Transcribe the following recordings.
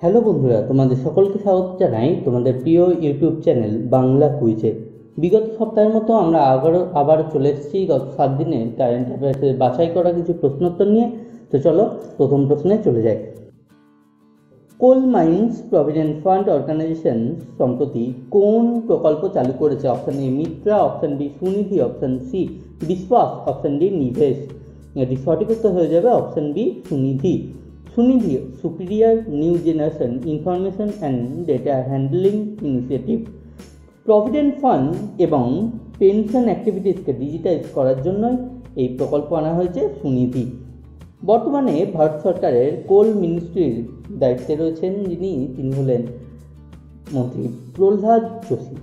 Hello বন্ধুরা, তোমাদের সকলকে স্বাগত জানাই তোমাদের প্রিয় ইউটিউব চ্যানেল বাংলা কুইজে। বিগত সপ্তাহের মতো আমরা আবার চলে এসেছি গত 7 দিনের কারেন্ট অ্যাফেয়ার্সের বাছাই করা কিছু প্রশ্নোত্তর নিয়ে। তো চলো প্রথম প্রশ্নে চলে যাই। Coal mines provident fund organisation সম্প্রতি কোন প্রকল্প চালু করেছে? Option A Mitra, option B Sunidhi, option C বিশ্বাস, অপশন ডি নিভেশ। এটি সঠিক উত্তর হয়ে যাবে option B Sunidhi. Sunidhi superior new generation information and data handling initiative. Provident fund এবং পেনশন অ্যাক্টিভিটিসকে ডিজিটাইজ করার জন্যই এই প্রকল্প আনা হয়েছে সুনিধি। বর্তমানে ভারত সরকারের কোল মিনিস্ট্রির দায়িত্বে রয়েছেন তিনি হলেন মন্ত্রী প্রহ্লাদ যোশী।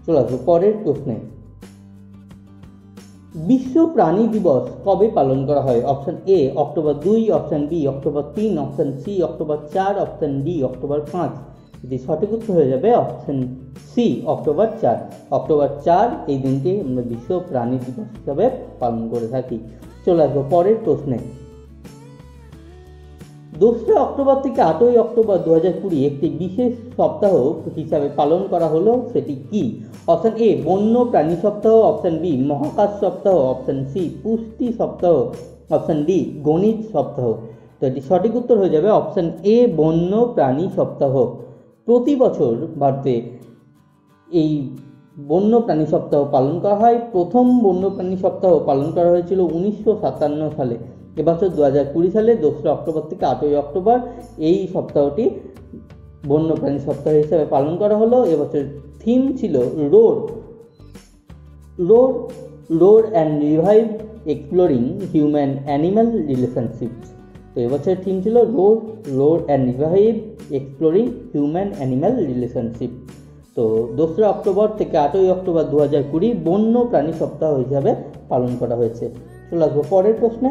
চলে আসবো পরের প্রশ্নে। বিশ্ব প্রাণী দিবস কবে পালন করা হয়? Option A October 2, option B October 3, option C October 4, option D October 5। এটি সঠিক উত্তর হয়ে যাবে অপশন সি অক্টোবর 4। অক্টোবর 4 এই দিনটি আমরা বিশ্ব প্রাণী দিবস হিসাবে পালন করে থাকি। চলে আসবো পরের প্রশ্নে। 2 অক্টোবর থেকে 8 অক্টোবর 2020 একটি বিশেষ সপ্তাহ হিসাবে পালন করা হলো, সেটি কি? অপশন এ বন্য প্রাণী সপ্তাহ, অপশন বি মহাকাশ সপ্তাহ, অপশন সি পুষ্টি সপ্তাহ, অপশন ডি গণিত সপ্তাহ। তো এটি সঠিক উত্তর হয়ে যাবে অপশন এ বন্য প্রাণী সপ্তাহ। প্রতি বছর ভারতে এই বন্য প্রাণী সপ্তাহ পালন করা হয়। প্রথম বন্য প্রাণী সপ্তাহ পালন করা হয়েছিল 1957 সালে। এবছর 2020 সালে 2 অক্টোবর থেকে 8 অক্টোবর এই সপ্তাহটি বন্যপ্রাণী সপ্তাহ হিসেবে পালন করা হলো। এবছর থিম ছিল roar and revive exploring human animal relationships. তো এবছর থিম ছিল roar and revive exploring human animal relationship. তো 2 অক্টোবর থেকে 8 অক্টোবর 2020 বন্য প্রাণী সপ্তাহ হিসাবে পালন করা হয়েছে। চলে আসবো পরের প্রশ্নে।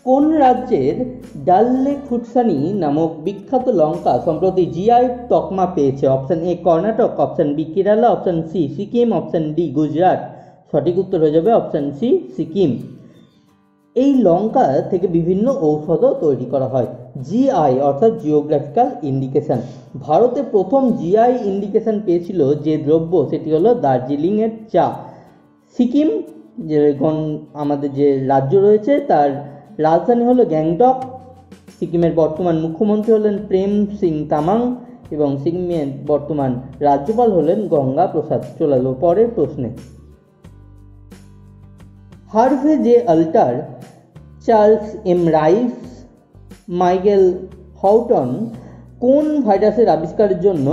কোন রাজ্যের ডাল লেক ফুটসানি নামক বিখ্যাত লঙ্কা সম্প্রতি জিআই তকমা পেয়েছে? Option A Karnataka, option B Kerala, option C Sikkim, option D Gujarat. সঠিক উত্তর হয়ে যাবে অপশন সি সিকিম। এই লঙ্কা থেকে বিভিন্ন ঔষধও তৈরি করা হয়। জিআই অর্থাৎ জিওগ্রাফিক্যাল ইন্ডিকেশন। ভারতে প্রথম জিআই ইন্ডিকেশন পেয়েছিল যে দ্রব্য, সেটি হলো দার্জিলিংয়ের চা। সিকিম যে আমাদের যে রাজ্য রয়েছে তার রাজধানী হলো গ্যাংটক। সিকিমের বর্তমান মুখ্যমন্ত্রী হলেন প্রেম সিং তামাং এবং সিকিমের বর্তমান রাজ্যপাল হলেন গঙ্গা প্রসাদ। চলে গেল পরের প্রশ্নে। Harvey J Alter, Charles M Rice, Michael Houghton কোন ভাইরাসের আবিষ্কারের জন্য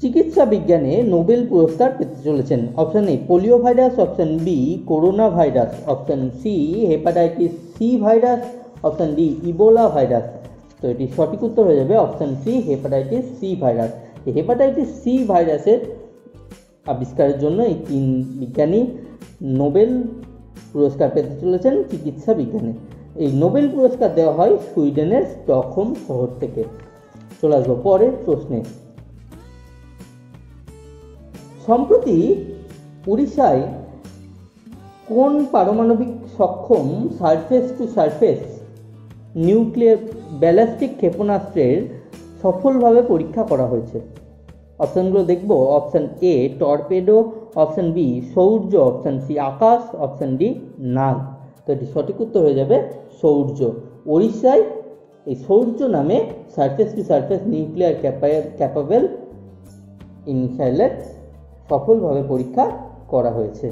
চিকিৎসা বিজ্ঞানে নোবেল পুরস্কার পেতে চলেছেন? Option A polio virus, option B corona virus, option C hepatitis C virus, option D Ebola virus. তো এটি সঠিক উত্তর হয়ে যাবে option C hepatitis C virus. Hepatitis C ভাইরাসের আবিষ্কারের জন্য এই 3 বিজ্ঞানী নোবেল পুরস্কার পেতে চলেছেন চিকিৎসা বিজ্ঞানে। এই নোবেল পুরস্কার দেওয়া হয় সুইডেনের স্টকহোম শহর থেকে। চলে আসবো পরের প্রশ্নে। সম্প্রতি উড়িষ্যায় কোন পারমাণবিক সক্ষম surface to surface nuclear ballistic ক্ষেপণাস্ত্রের সফলভাবে পরীক্ষা করা হয়েছে? অপশনগুলো দেখব। Option A torpedo, option B Shaurya, option C Akash, option D Nag. তো এটি সঠিক উত্তর হয়ে যাবে সৌর্য। উড়িষ্যায় এই সৌর্য নামে surface to surface nuclear capable মিসাইলের সফলভাবে পরীক্ষা করা হয়েছে।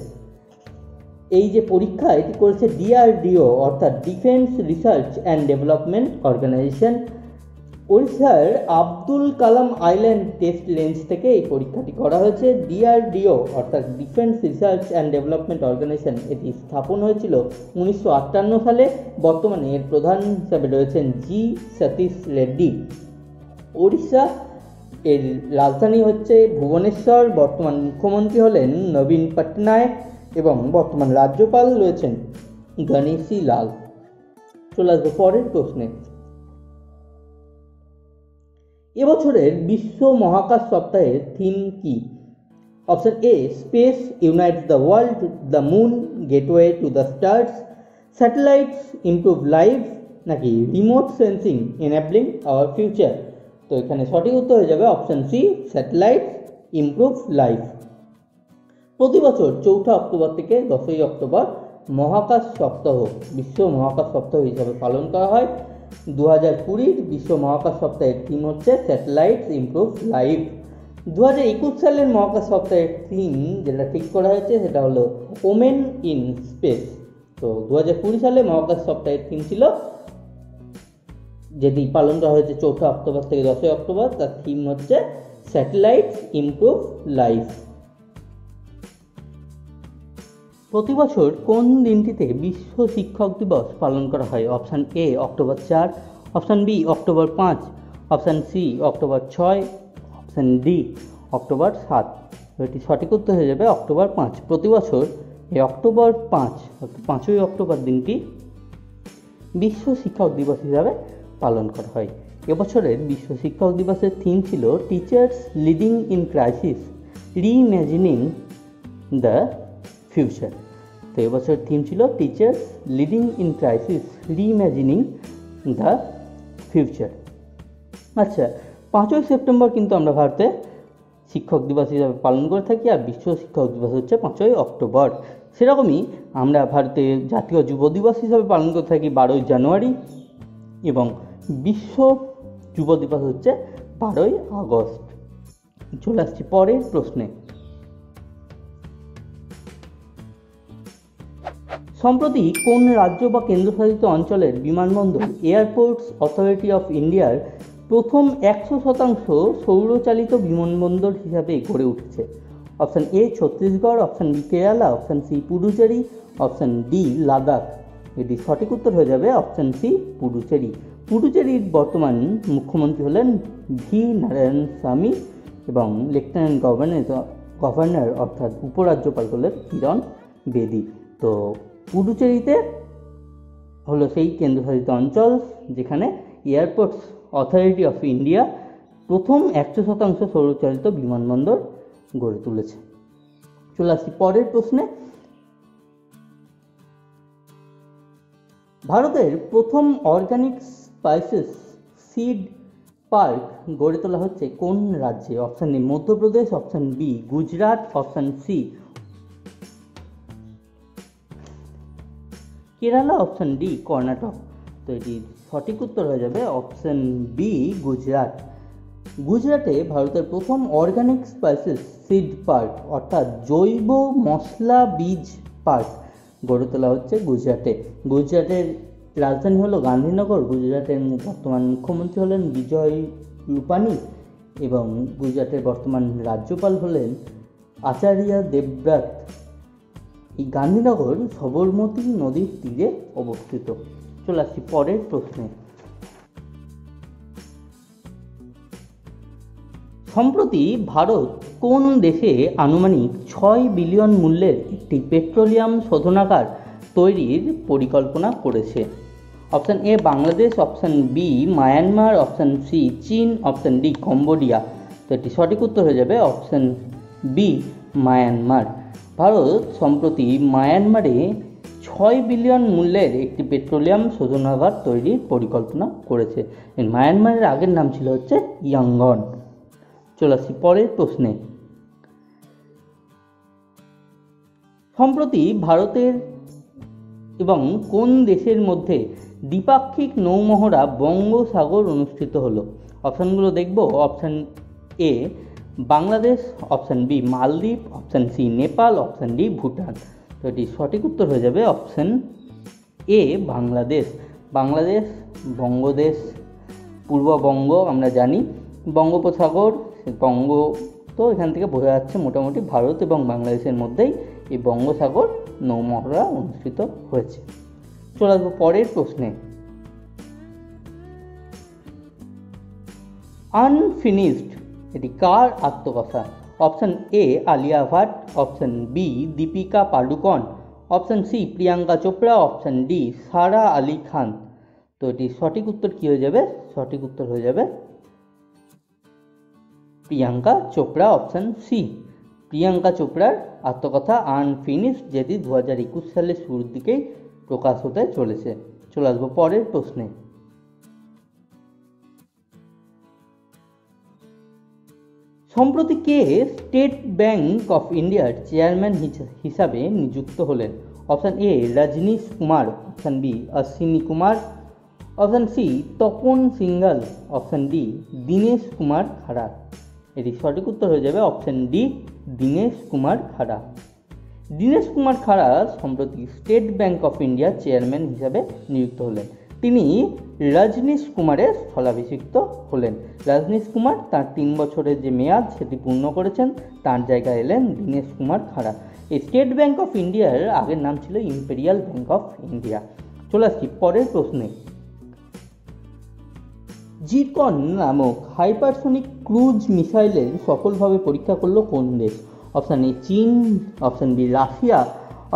এই যে পরীক্ষা এটি করেছে ডিআরডিও অর্থাৎ defence research and development organisation. ওড়িশার Abdul Kalam island test range থেকে এই পরীক্ষাটি করা হয়েছে। ডিআরডিও অর্থাৎ defence research and development organisation এটি স্থাপন হয়েছিল 1958 সালে। বর্তমানে এর প্রধান হিসাবে রয়েছেন জি সতীশ রেড্ডি। ওড়িশা এর রাজধানী হচ্ছে ভুবনেশ্বর। বর্তমান মুখ্যমন্ত্রী হলেন নবীন পটনায়ক এবং বর্তমান রাজ্যপাল রয়েছেন গণেশী লাল। চলে আসবো পরের প্রশ্নে। এবছরের বিশ্ব মহাকাশ সপ্তাহের থিম কি? Option A space unites the world, the moon gateway to the stars, satellites improve life নাকি remote sensing enabling our future? তো এখানে সঠিক উত্তর হয়ে যাবে option C, satellites improve life. প্রতি বছর 4 অক্টোবর থেকে 10 অক্টোবর মহাকাশ সপ্তাহ, বিশ্ব মহাকাশ সপ্তাহ হিসাবে পালন করা হয়। 2020 বিশ্ব মহাকাশ সপ্তাহের থিম হচ্ছে স্যাটেলাইটস ইমপ্রুভ লাইফ। 2021 সালের মহাকাশ সপ্তাহের থিম যেটা ঠিক করা হয়েছে সেটা হলো ওমেন ইন স্পেস। তো 2020 সালে মহাকাশ সপ্তাহের থিম ছিল, যেটি পালন করা হয়েছে 4 অক্টোবর থেকে 10 অক্টোবর, তার থিম হচ্ছে স্যাটেলাইটস ইমপ্রুভ লাইফ। প্রতি বছর কোন দিনটিতে বিশ্ব শিক্ষক দিবস পালন করা হয়? Option A October 4, option B October 5, option C October 6, option D October 7। এটি সঠিক উত্তর হয়ে যাবে অক্টোবর 5। প্রতি বছর এই অক্টোবর 5 অর্থাৎ 5ই অক্টোবর দিনটি বিশ্ব শিক্ষক দিবস হিসাবে পালন করা হয়। এবছরের বিশ্ব শিক্ষক দিবসের থিম ছিল teachers leading in crisis, reimagining the future. তো এবছর থিম ছিল teachers leading in crisis, reimagining the future. আচ্ছা, 5ই সেপ্টেম্বর কিন্তু আমরা ভারতে শিক্ষক দিবস হিসাবে পালন করে থাকি, আর বিশ্ব শিক্ষক দিবস হচ্ছে 5ই অক্টোবর। সেরকমই আমরা ভারতে জাতীয় যুব দিবস হিসাবে পালন করে থাকি 12ই জানুয়ারি, এবং বিশ্ব যুব দিবস হচ্ছে 12ই আগস্ট। চলে আসছি পরের প্রশ্নে। সম্প্রতি কোন রাজ্য বা কেন্দ্রশাসিত অঞ্চলের বিমানবন্দর এয়ারপোর্টস অথরিটি অফ ইন্ডিয়ার প্রথম 100% সৌরচালিত বিমানবন্দর হিসাবে গড়ে উঠেছে? Option A Chhattisgarh, option B Kerala, option C Puducherry, option D Ladakh. এটি সঠিক উত্তর হয়ে যাবে অপশান সি পুডুচেরি। পুডুচেরির বর্তমান মুখ্যমন্ত্রী হলেন ভি নারায়ণস্বামী এবং লেফটেন্যান্ট গভর্নর অর্থাৎ উপরাজ্যপাল হলেন কিরণ বেদি। তো পুডুচেরিতে হলো সেই কেন্দ্রশাসিত অঞ্চল যেখানে এয়ারপোর্টস অথরিটি অফ ইন্ডিয়া প্রথম 100% সৌরচালিত বিমানবন্দর গড়ে তুলেছে। চলে আসছি পরের প্রশ্নে। ভারতের প্রথম অর্গানিক স্পাইসেস সিড পার্ক গড়ে তোলা হচ্ছে কোন রাজ্যে? Option A Madhya Pradesh, option B Gujarat, option C Kerala, option D Karnataka. তো এটি সঠিক উত্তর হয়ে যাবে অপশান বি গুজরাট। গুজরাটে ভারতের প্রথম অর্গানিক স্পাইসেস সিড পার্ক অর্থাৎ জৈব মশলা বীজ পার্ক গড়ে তোলা হচ্ছে গুজরাটে। গুজরাটের রাজধানী হলো গান্ধীনগর। গুজরাটের বর্তমান মুখ্যমন্ত্রী হলেন বিজয় রূপানি এবং গুজরাটের বর্তমান রাজ্যপাল হলেন আচার্য দেবব্রত। এই গান্ধীনগর সবরমতী নদীর তীরে অবস্থিত। চলে আসছি পরের প্রশ্নে। সম্প্রতি ভারত কোন দেশে আনুমানিক 6 বিলিয়ন মূল্যের একটি পেট্রোলিয়াম শোধনাগার তৈরির পরিকল্পনা করেছে? Option A Bangladesh, option B Myanmar, option C চীন, অপশান ডি কম্বোডিয়া। তো এটি সঠিক উত্তর হয়ে যাবে অপশান বি মায়ানমার। ভারত সম্প্রতি মায়ানমারে 6 বিলিয়ন মূল্যের একটি পেট্রোলিয়াম শোধনাগার তৈরির পরিকল্পনা করেছে। মায়ানমারের আগের নাম ছিল হচ্ছে ইয়াঙ্গন। চলে আসছি পরের প্রশ্নে। সম্প্রতি ভারতের এবং কোন দেশের মধ্যে দ্বিপাক্ষিক নৌমহড়া বঙ্গোসাগর অনুষ্ঠিত হলো? অপশানগুলো দেখব। Option A Bangladesh, option B Maldives, option C Nepal, option D Bhutan. তো এটি সঠিক উত্তর হয়ে যাবে অপশান এ বাংলাদেশ। বাংলাদেশ বঙ্গদেশ, পূর্ববঙ্গ আমরা জানি, বঙ্গোপসাগর, বঙ্গ, তো এখান থেকে বোঝা যাচ্ছে মোটামুটি ভারত এবং বাংলাদেশের মধ্যেই এই বঙ্গোসাগর নৌমহড়া অনুষ্ঠিত হয়েছে। চলে আসবো পরের প্রশ্নে। আনফিনিশড এটি কার আত্মকথা? Option A Alia Bhatt, option B Deepika Padukone, option C Priyanka Chopra, option D Sara Ali Khan. তো এটি সঠিক উত্তর কি হয়ে যাবে? সঠিক উত্তর হয়ে যাবে প্রিয়াঙ্কা চোপড়া, অপশান সি। প্রিয়াঙ্কা চোপড়ার আত্মকথা আনফিনিশড, যেটি 2021 সালের শুরুর দিকেই প্রকাশ হতে চলেছে। চলে আসবো পরের প্রশ্নে। সম্প্রতি কে স্টেট ব্যাংক অফ ইন্ডিয়ার চেয়ারম্যান হিসাবে নিযুক্ত হলেন? Option A Rajnish Kumar, option B Ashwini Kumar, option C Tapan Singhal, option D Dinesh Kumar Khara. এটি সঠিক উত্তর হয়ে যাবে অপশান ডি দীনেশ কুমার খাড়া। দীনেশ কুমার খাড়া সম্প্রতি স্টেট ব্যাংক অফ ইন্ডিয়ার চেয়ারম্যান হিসাবে নিযুক্ত হলেন। তিনি রজনীশ কুমারের স্থলাভিষিক্ত হলেন। রজনীশ কুমার তার 3 বছরের যে মেয়াদ সেটি পূর্ণ করেছেন, তার জায়গায় এলেন দীনেশ কুমার খাড়া। এই স্টেট ব্যাংক অফ ইন্ডিয়ার আগের নাম ছিল ইম্পেরিয়াল ব্যাংক অফ ইন্ডিয়া। চলে আসছি পরের প্রশ্নে। জিরকন নামক হাইপারসোনিক ক্রুজ মিসাইলের সফলভাবে পরীক্ষা করলো কোন দেশ? অপশান এ চীন, option B Russia,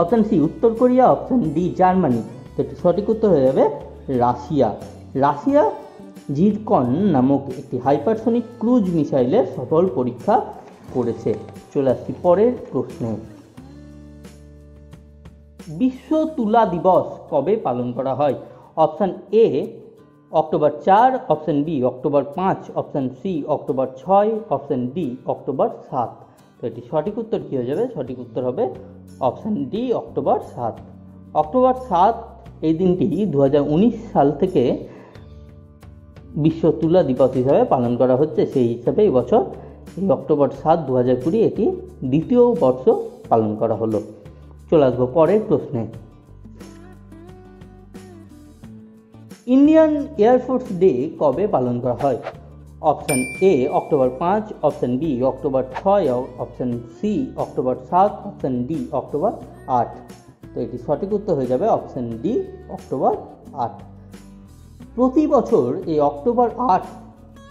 option C উত্তর কোরিয়া, অপশান ডি জার্মানি। তো সঠিক উত্তর হয়ে যাবে রাশিয়া। রাশিয়া জিরকন নামক একটি হাইপারসোনিক ক্রুজ মিসাইলের সফল পরীক্ষা করেছে। চলে আসছি পরের প্রশ্নে। বিশ্ব তুলা দিবস কবে পালন করা হয়? Option A October 4, option B October 5, option C October 6, option D October 7। তো এটি সঠিক উত্তর কী হয়ে যাবে? সঠিক উত্তর হবে অপশান ডি অক্টোবর 7। অক্টোবর 7 এই দিনটি 2019 সাল থেকে বিশ্ব তুলা দিবস হিসাবে পালন করা হচ্ছে। সেই হিসাবে এই বছর এই অক্টোবর 7, 2020 এটি দ্বিতীয় বর্ষ পালন করা হলো। চলে আসবো পরের প্রশ্নে। ইন্ডিয়ান এয়ারফোর্স ডে কবে পালন করা হয়? Option A October 5, option B October 6, option C October 7, option D October 8। তো এটি সঠিক উত্তর হয়ে যাবে অপশান ডি অক্টোবর 8। প্রতি বছর এই অক্টোবর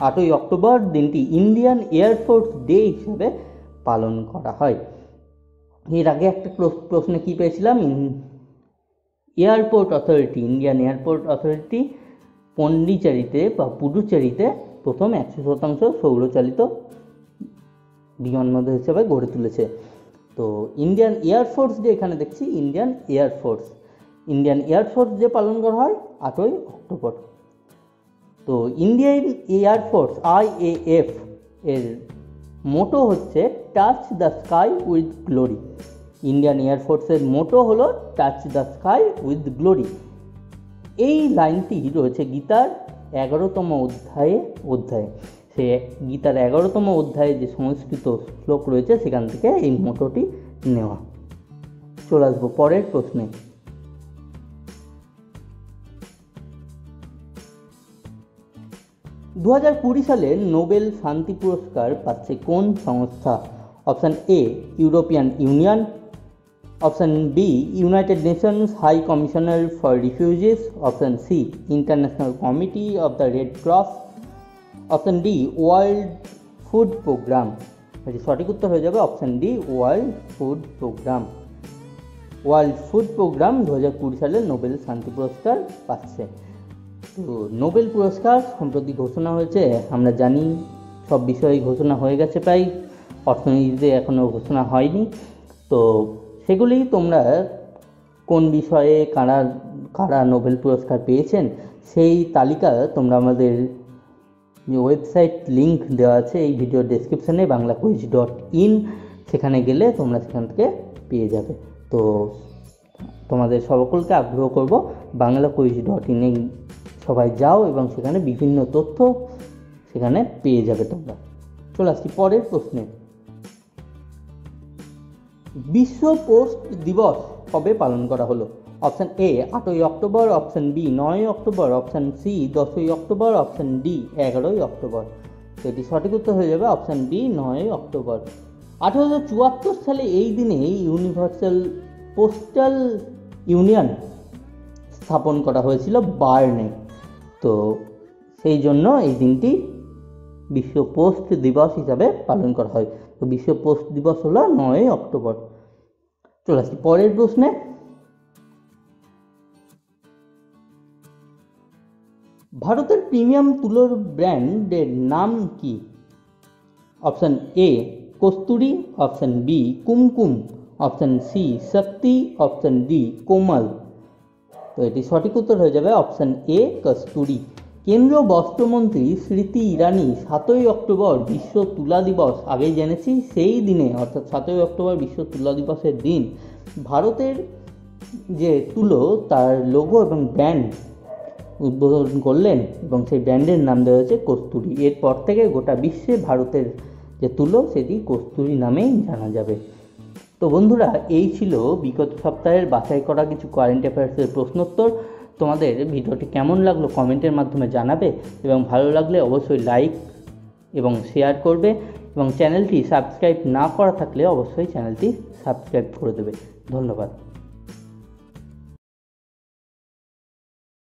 8ই অক্টোবর দিনটি ইন্ডিয়ান এয়ারফোর্স ডে হিসেবে পালন করা হয়। এর আগে একটা প্রশ্নে কি পেয়েছিলাম? Airport authority, Indian airport authority পন্ডিচেরিতে বা পুডুচেরিতে প্রথম 100% সৌরচালিত বিমানবন্দর হিসেবে গড়ে তুলেছে। তো ইন্ডিয়ান এয়ারফোর্স ডে এখানে দেখছি ইন্ডিয়ান এয়ারফোর্স ডে পালন করা হয় 8ই অক্টোবর। তো ইন্ডিয়ান এয়ারফোর্স IAF এর মোটো হচ্ছে touch the sky with glory. Indian এয়ারফোর্সের মোটো হলো touch the sky with glory. এই লাইনটি রয়েছে গীতার 11তম অধ্যায়ে। সে গীতার 11তম অধ্যায়ে যে সংস্কৃত শ্লোক রয়েছে সেখান থেকে এই মোটোটি নেওয়া। চলে আসবো পরের প্রশ্নে। 2020 সালে নোবেল শান্তি পুরস্কার পাচ্ছে কোন সংস্থা? Option A European Union, option B United Nations High Commissioner for Refugees, option C International Committee of the Red Cross, option D World Food Programme. এটি সঠিক উত্তর হয়ে যাবে option D World Food Programme. World Food Programme 2020 সালে Nobel শান্তি পুরস্কার পাচ্ছে। তো নোবেল পুরস্কার সম্প্রতি ঘোষণা হয়েছে, আমরা জানি সব বিষয়ে ঘোষণা হয়ে গেছে, প্রায় অর্থনীতিতে এখনও ঘোষণা হয়নি। তো সেগুলি তোমরা কোন বিষয়ে কারা নোবেল পুরস্কার পেয়েছেন সেই তালিকা তোমরা আমাদের যে ওয়েবসাইট লিঙ্ক দেওয়া আছে এই ভিডিও ডেসক্রিপশানে banglaquiz.in, সেখানে গেলে তোমরা সেখান থেকে পেয়ে যাবে। তো তোমাদের সকলকে আগ্রহ করব banglaquiz.in এ সবাই যাও এবং সেখানে বিভিন্ন তথ্য সেখানে পেয়ে যাবে তোমরা। চলে আসছি পরের প্রশ্নে। বিশ্ব পোস্ট দিবস কবে পালন করা হলো? অপশান এ 8ই অক্টোবর, অপশান বি 9ই অক্টোবর, অপশান সি 10ই অক্টোবর, অপশান ডি 11ই অক্টোবর। তো এটি সঠিক উত্তর হয়ে যাবে অপশান বি 9ই অক্টোবর। 1874 সালে এই দিনে ইউনিভার্সাল পোস্টাল ইউনিয়ন স্থাপন করা হয়েছিল বার্নে। তো সেই জন্য এই দিনটি বিশ্ব পোস্ট দিবস হিসাবে পালন করা হয়। তো বিশ্ব পোস্ট দিবস হলো 9ই অক্টোবর। চলে আসছি পরের প্রশ্নে। ভারতের প্রিমিয়াম তুলোর ব্র্যান্ডের নাম কি? Option A Kasturi, option B Kumkum, option C Shakti, option D Komal. তো এটি সঠিক উত্তর হয়ে যাবে অপশান এ, কস্তুরী। কেন্দ্রীয় বস্ত্রমন্ত্রী স্মৃতি ইরানি 7ই অক্টোবর বিশ্ব তুলা দিবস, আগেই জেনেছি, সেই দিনে অর্থাৎ 7ই অক্টোবর বিশ্ব তুলা দিবসের দিন ভারতের যে তুলো তার লোগো এবং ব্র্যান্ড উদ্বোধন করলেন এবং সেই ব্র্যান্ডের নাম দেওয়া হয়েছে কস্তুরী। এরপর থেকে গোটা বিশ্বে ভারতের যে তুলো সেটি কস্তুরী নামেই জানা যাবে। তো বন্ধুরা, এই ছিল বিগত সপ্তাহের বাছাই করা কিছু কারেন্ট অ্যাফেয়ার্সের প্রশ্নোত্তর। তোমাদের ভিডিওটি কেমন লাগলো কমেন্টের মাধ্যমে জানাবে এবং ভালো লাগলে অবশ্যই লাইক এবং শেয়ার করবে এবং চ্যানেলটি সাবস্ক্রাইব না করা থাকলে অবশ্যই চ্যানেলটি সাবস্ক্রাইব করে দেবে। ধন্যবাদ।